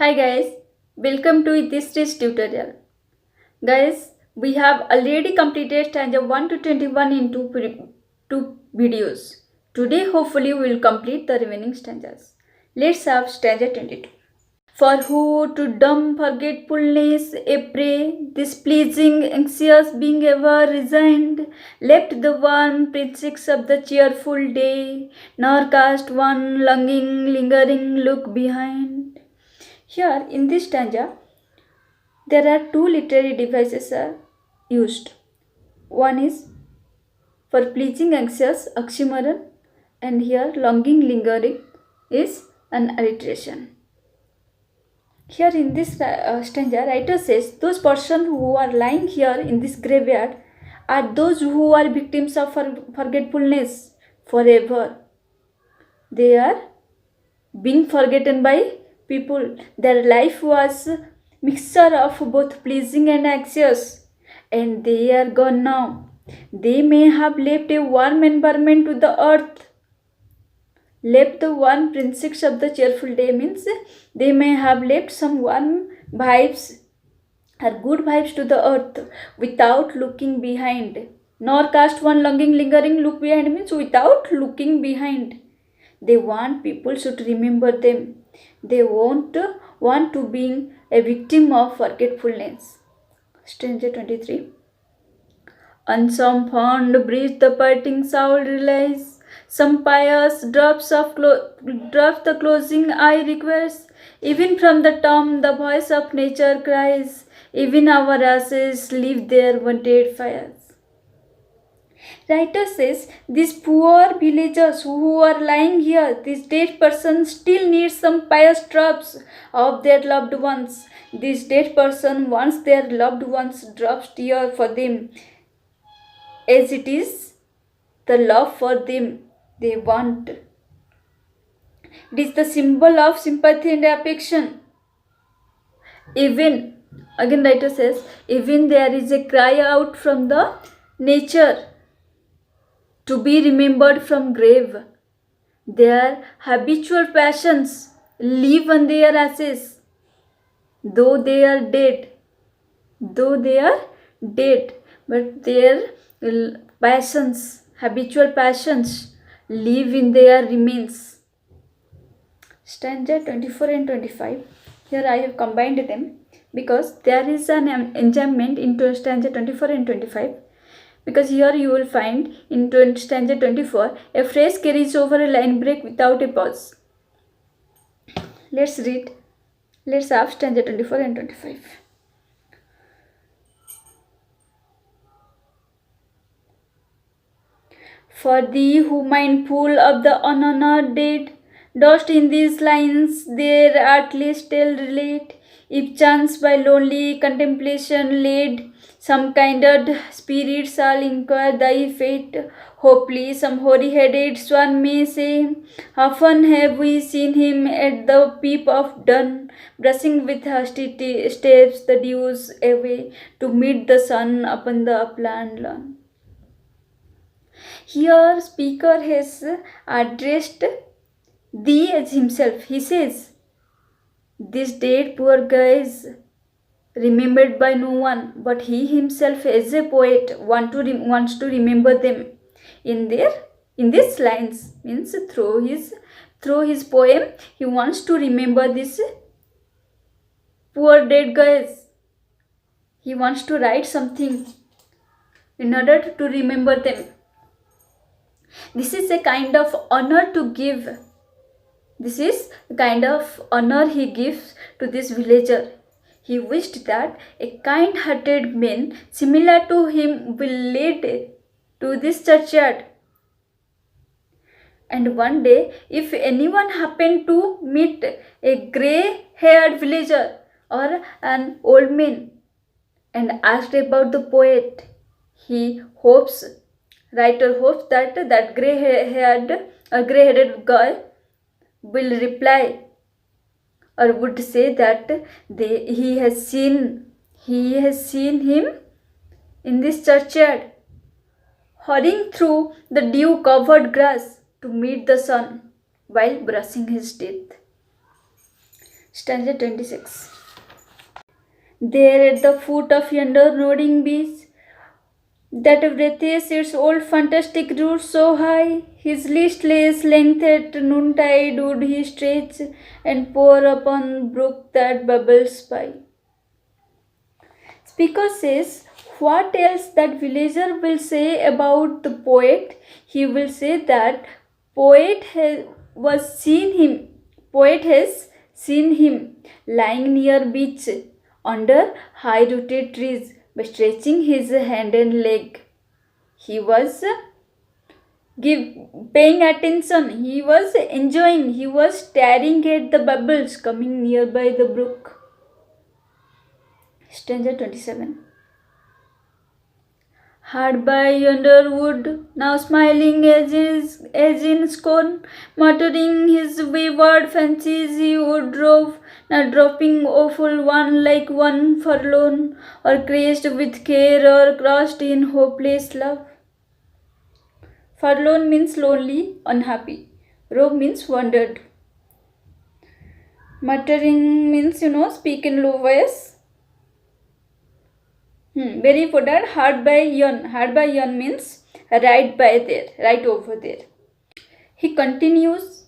Hi guys, welcome to itishree'tutorial. Guys, we have already completed stanza 1 to 21 in two videos. Today hopefully we will complete the remaining stanzas. Let's have stanza 22. For who to dumb forgetfulness a prey, displeasing, anxious, being ever resigned, left the warm precinct of the cheerful day, nor cast one longing, lingering look behind. Here in this stanza, there are two literary devices are used. One is for pleasing, anxious, oxymoron, and here longing, lingering is an alliteration. Here in this stanza, writer says those persons who are lying here in this graveyard are those who are victims of forgetfulness forever. They are being forgotten by people. Their life was mixture of both pleasing and anxious, and they are gone now. They may have left a warm environment to the earth. Left the warm precinct of the cheerful day means they may have left some warm vibes or good vibes to the earth without looking behind. Nor cast one longing, lingering look behind means without looking behind. They want people should remember them. They won't want to be a victim of forgetfulness. Stanza 23. On some fond breeze the parting soul relies. Some pious drops the closing eye requires. Even from the tomb the voice of nature cries. Even our ashes leave their wanted fires. Writer says these poor villagers who are lying here, this dead person still needs some pious drops of their loved ones. This dead person wants their loved ones drops tear for them, as it is the love for them they want. It is the symbol of sympathy and affection. Even, again writer says, even there is a cry out from the nature to be remembered from grave. Their habitual passions live on their ashes, though they are dead. But their passions, habitual passions, live in their remains. Stanza 24 and 25. Here I have combined them because there is an enjambment into stanza 24 and 25. Because here you will find in stanza 24 a phrase carries over a line break without a pause. Let's read. Let's have stanza 24 and 25. For thee who mindful of the unhonored dead, dost in these lines their artless tale relate. If chance by lonely contemplation led, some kindred spirit shall inquire thy fate. Hopefully some hoary-headed swan may say, often have we seen him at the peep of dawn, brushing with hasty steps the dews away to meet the sun upon the upland lawn. Here speaker has addressed thee as himself. He says, this dead poor guy is remembered by no one, but he himself as a poet wants to remember them in these lines. Means through his poem he wants to remember these poor dead guys. He wants to write something in order to remember them. This is a kind of honor to give. This is the kind of honor he gives to this villager. He wished that a kind-hearted man similar to him will lead to this churchyard. And one day, if anyone happened to meet a grey-haired villager or an old man and asked about the poet, writer hopes that grey-headed guy will reply or would say that he has seen him in this churchyard hurrying through the dew covered grass to meet the sun while brushing his teeth. Stanza 26. There at the foot of yonder nodding beech, that breathes its old fantastic roots so high, his listless length at noontide would he stretch and pour upon brook that bubbles by. Speaker says, what else that villager will say about the poet? He will say that poet has seen him lying near beach under high rooted trees, stretching his hand and leg. He was paying attention, he was enjoying, he was staring at the bubbles coming nearby the brook. Stanza 27. Hard by yonder wood, now smiling as in scorn, muttering his wayward fancies he would rove, now dropping awful one like one forlorn, or crazed with care, or crushed in hopeless love. Forlorn means lonely, unhappy. Rove means wandered. Muttering means, speak in low voice. Very important. Hard by yon. Hard by yon means right by there, right over there. He continues.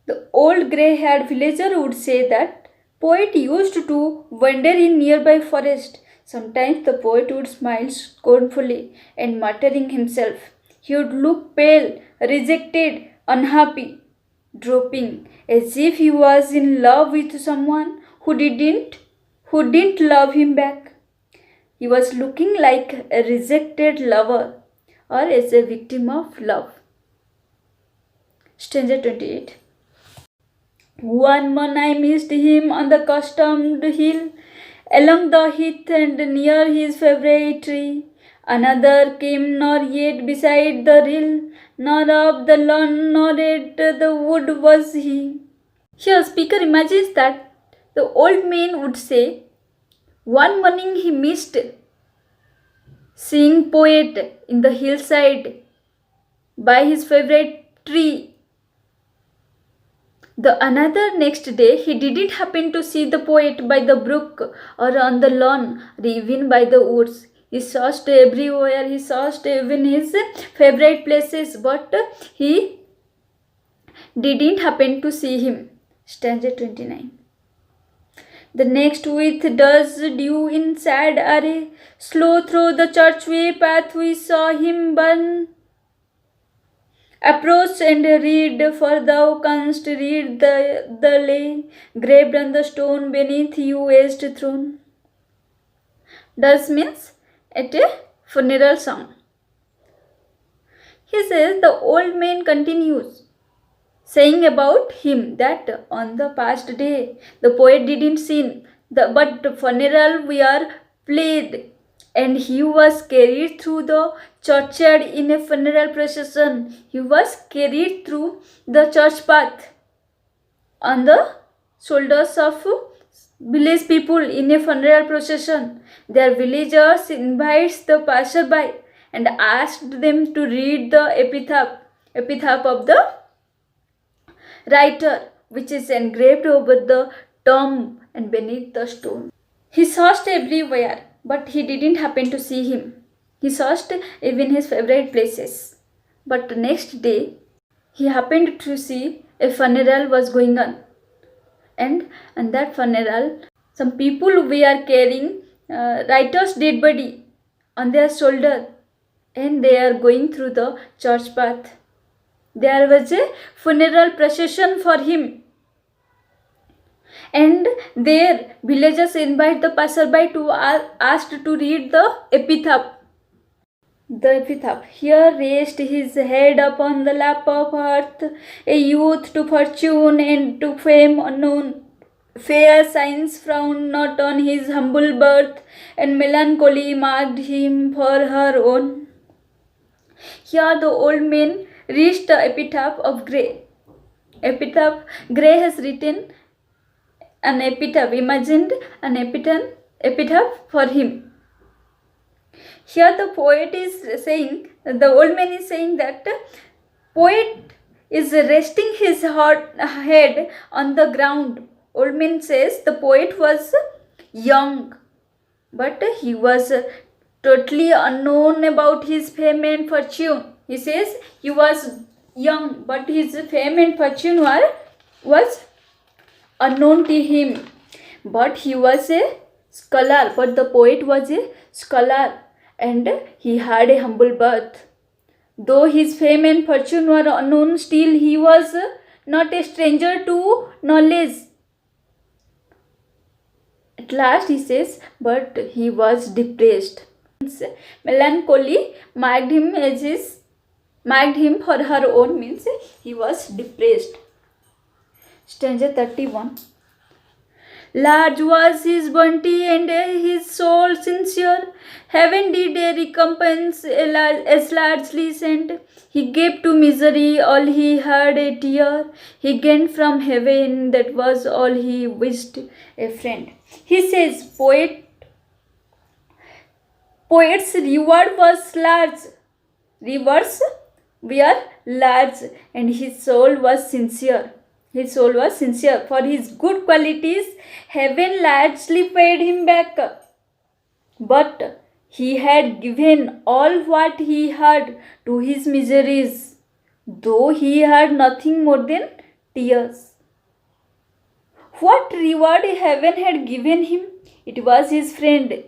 The old grey-haired villager would say that poet used to wander in nearby forest. Sometimes the poet would smile scornfully and muttering himself. He would look pale, rejected, unhappy, drooping, as if he was in love with someone who didn't love him back. He was looking like a rejected lover or as a victim of love. Stanza 28. One morn I missed him on the customed hill, along the heath and near his favourite tree. Another came nor yet beside the rill, nor up the lawn, nor at the wood was he. Here speaker imagines that the old man would say, one morning he missed seeing poet in the hillside by his favorite tree. The another next day he didn't happen to see the poet by the brook or on the lawn or even by the woods. He searched everywhere, he searched even his favorite places, but he didn't happen to see him. Stanza 29. The next with does dew in sad array, slow through the churchway path we saw him burn. Approach and read, for thou canst read the lay, graved on the stone beneath you aged throne. Does means at a funeral song. He says the old man continues, saying about him that on the past day the poet didn't sing, but the funeral were played, and he was carried through the churchyard in a funeral procession. He was carried through the church path on the shoulders of village people in a funeral procession. Their villagers invites the passerby and asked them to read the epitaph of the writer, which is engraved over the tomb and beneath the stone. He searched everywhere, but he didn't happen to see him. He searched even his favorite places. But the next day, he happened to see a funeral was going on. And in that funeral, some people were carrying writer's dead body on their shoulder, and they are going through the church path. There was a funeral procession for him, and there villagers invite the passerby to ask to read the epitaph. The epitaph. Here raised his head upon the lap of earth, a youth to fortune and to fame unknown. Fair signs frowned not on his humble birth, and melancholy marked him for her own. Here the old man reached the epitaph of Gray. Gray has written an epitaph, imagined an epitaph for him. Here the poet is saying, the old man is saying that poet is resting his head on the ground Old man says the poet was young, but he was totally unknown about his fame and fortune. He says he was young, but his fame and fortune was unknown to him. But he was a scholar, but the poet was a scholar, and he had a humble birth. Though his fame and fortune were unknown, still he was not a stranger to knowledge. At last he says, but he was depressed. Melancholy marked him for her own, means he was depressed. Stanza 31. Large was his bounty and his soul sincere. Heaven did a recompense as largely sent. He gave to misery all he had a tear. He gained from heaven, that was all he wished, a friend. He says, poet's reward was large. Rewards were large, and his soul was sincere. His soul was sincere. For his good qualities, heaven largely paid him back. But he had given all what he had to his miseries, though he had nothing more than tears. What reward heaven had given him? It was his friend.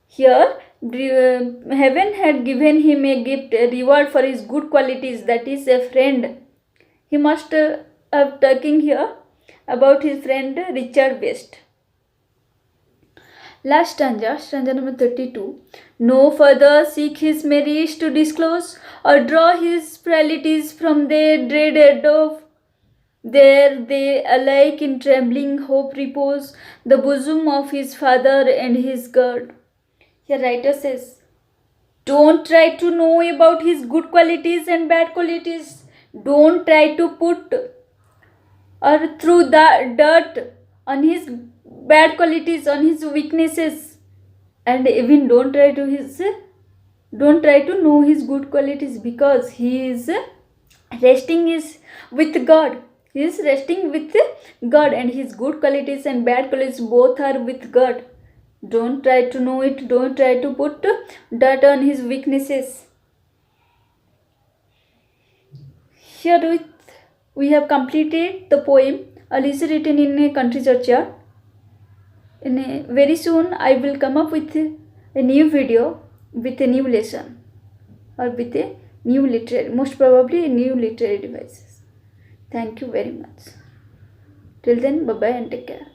Here, heaven had given him a gift, a reward for his good qualities, that is a friend. He must have talking here about his friend Richard West. Last stanza number 32. No further seek his merits to disclose, or draw his frailties from their dreaded of. There they alike in trembling hope repose, the bosom of his father and his God. Here writer says, don't try to know about his good qualities and bad qualities. Don't try to put or throw the dirt on his bad qualities, on his weaknesses, and even don't try to know his good qualities, because he is resting with God. He is resting with God, and his good qualities and bad qualities both are with God. Don't try to know it. Don't try to put dirt on his weaknesses. Here we have completed the poem Elegy written in a country churchyard. Very soon I will come up with a new video with a new lesson, or with a new literary, most probably a new literary devices. Thank you very much. Till then, bye bye and take care.